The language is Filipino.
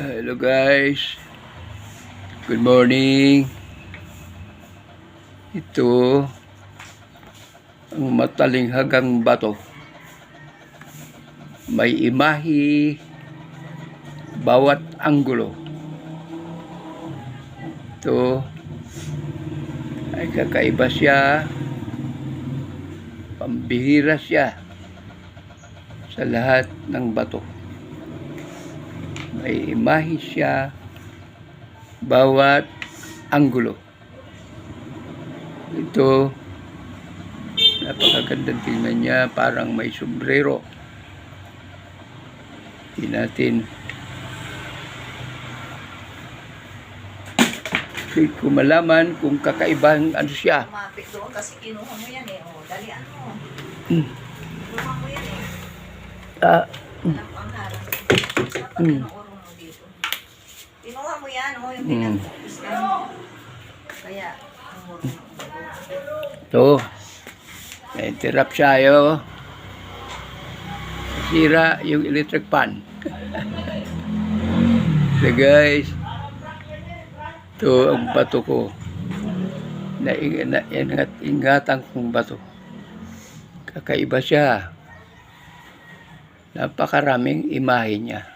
Hello guys, good morning. Ito ang matalinghagang bato. May imahe bawat anggulo. Ito ay kakaiba siya, pambihira siya sa lahat ng bato. May imahe siya bawat anggulo. Ito, napakagandang tingnan niya, parang may sombrero. Hindi natin kumalaman kung kakaibang ano siya. Lumapit doon kasi kinuha mo yan eh. O, dalian mo. Kinuha mo yan eh. Alam ko ang harap. Dapat inuurong mo dito. Kinuha mo yan o, yung pinag-uusgan mo. Kaya, umurong mo. Ito, na-interrupt siya yun. Sira yung electric pan. So guys, ito ang bato ko. Ingatan kong bato. Kakaiba siya. Napakaraming imahe niya.